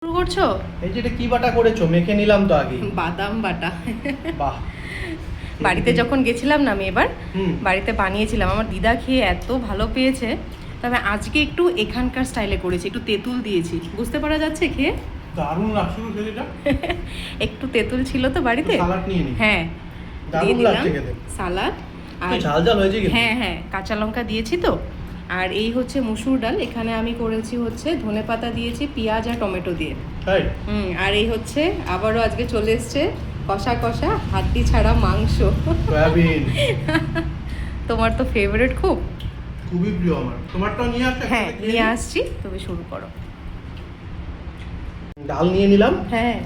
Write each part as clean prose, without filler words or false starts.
শুরু করছো? এই যে এটা কি বাটা করেছো? মেখে নিলাম তো আগে। বাদাম বাটা। বাহ। বাড়িতে যখন গেছিলাম না আমি এবার হুম। বাড়িতে বানিয়েছিলাম, আমার দিদা খেয়ে এত ভালো পেয়েছে। তবে আজকে একটু এখানকার স্টাইলে করেছি, একটু তেঁতুল দিয়েছি, বুঝতে পারা যাচ্ছে খেয়ে। দারুণ লাগছে খেতে। একটু তেঁতুল ছিল তো বাড়িতে। সালাড নিয়ে নি। হ্যাঁ, দিয়ে দারুণ দিলাম লাগছে খেতে। সালাদ। আর ঝাল ঝাল হয়েছে কিন্তু। হ্যাঁ হ্যাঁ, কাঁচা লঙ্কা দিয়েছি তো। আর এই হচ্ছে মুসুর ডাল, এখানে আমি করেছি হচ্ছে ধনেপাতা দিয়েছি পেঁয়াজ আর টমেটো দিয়ে। তাই? আর এই হচ্ছে আবারও আজকে চলে এসছে কষা কষা হাড্ডি ছাড়া মাংস। সয়াবিন। তোমার তো ফেভারিট খুব। খুবই প্রিয় আমার। তোমারটাও নিয়ে আসছো? হ্যাঁ নিয়ে আসছি, তবে শুরু করো। ডাল নিয়ে নিলাম। হ্যাঁ।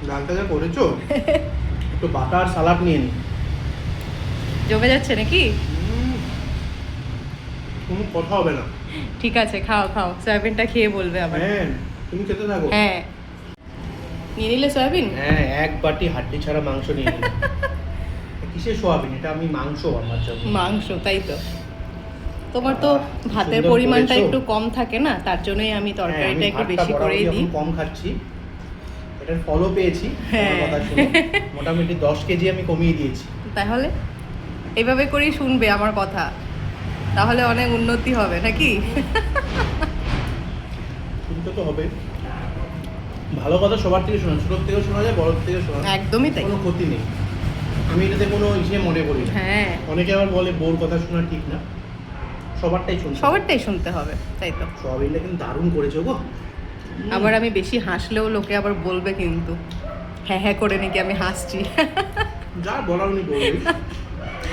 ডালটা যা করেছো, একটু বাটা আর সালাড নিয়ে নি। জমে যাচ্ছে নাকি? কোনো কথা হবে না। ঠিক আছে, খাও খাও, সয়াবিনটা খেয়ে বলবে আবার। হ্যাঁ, তুমি খেতে থাকো। হ্যাঁ, নিয়ে নিলে সয়াবিন। হ্যাঁ, এক বাটি হাড্ডি ছাড়া মাংস নিয়ে নিলাম। কিসের সোয়াবিন? এটা আমি মাংস আমার জন্য। মাংস, তাই তো। তোমার তো ভাতের সুন্দর পরিমাণটা করেছো। একটু কম থাকে না, তার জন্যই আমি তরকারিটা একটু বেশি করেই দিই। কম খাচ্ছি, এটার ফলও পেয়েছি। হ্যাঁ। আমার কথা শুনে মোটামুটি 10 কেজি আমি কমিয়ে দিয়েছি। তাহলে এইভাবে করেই শুনবে আমার কথা, তাহলে অনেক উন্নতি হবে নাকি? শুনতে তো হবে। ভালো কথা সবার থেকে শোনা, ছোটোর থেকেও শোনা যায়, বড়োর থেকেও শোনা যায়। একদমই তাই। কোনো ক্ষতি নেই। আমি এটাতে কোনো মনে করি না। হ্যাঁ, অনেকে আবার বলে বোর কথা শোনা ঠিক না, সবারটাই শুনতে হবে। সবারটাই শুনতে হবে, তাই তো। সোয়াবিনটা কিন্তু দারুণ করেছো গো। আবার আমি বেশি হাসলেও লোকে আবার বলবে কিন্তু, হ্যাঁ হ্যাঁ করে নাকি আমি হাসছি। যা বলার উনি বলবেন,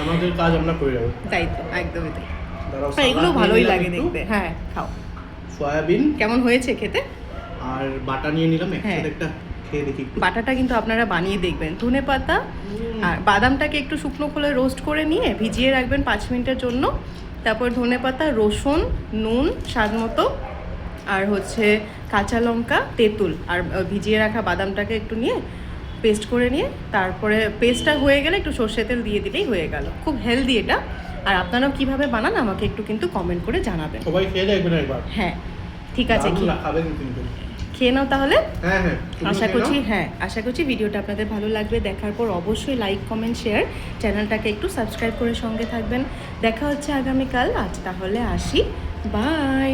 আমাদের কাজ আমরা করে যাবো। তাই তো, একদমই তাই। দাঁড়াও, আর এগুলো সালাদ নিয়ে ভালোই নিলাম লাগে একটু, দেখতে। হ্যাঁ, খাও। সয়াবিন কেমন হয়েছে খেতে? আর বাটা নিয়ে নিলাম হ্যাঁ। একসাথে, একটা খেয়ে দেখি একটু। বাটাটা কিন্তু আপনারা বানিয়ে দেখবেন। ধনেপাতা আর বাদামটাকে একটু শুকনো খোলে রোস্ট করে নিয়ে ভিজিয়ে রাখবেন 5 মিনিটের জন্য। তারপর ধনেপাতা, রসুন, নুন স্বাদ মতো, আর হচ্ছে কাঁচা লঙ্কা, তেঁতুল, আর ভিজিয়ে রাখা বাদামটাকে একটু নিয়ে পেস্ট করে নিয়ে, তারপরে পেস্টটা হয়ে গেলে একটু সর্ষে তেল দিয়ে দিলেই হয়ে গেল। খুব হেলদি এটা। আর আপনারাও কীভাবে বানান আমাকে একটু কিন্তু কমেন্ট করে জানাবেন। সবাই খেয়ে দেখবেন একবার। হ্যাঁ, ঠিক আছে, খাবেন কিন্তু। খেয়ে নাও তাহলে। হ্যাঁ হ্যাঁ, আশা করছি ভিডিওটা আপনাদের ভালো লাগবে। দেখার পর অবশ্যই লাইক, কমেন্ট, শেয়ার, চ্যানেলটাকে একটু সাবস্ক্রাইব করে সঙ্গে থাকবেন। দেখা হচ্ছে আগামীকাল। আজ তাহলে আসি, বাই।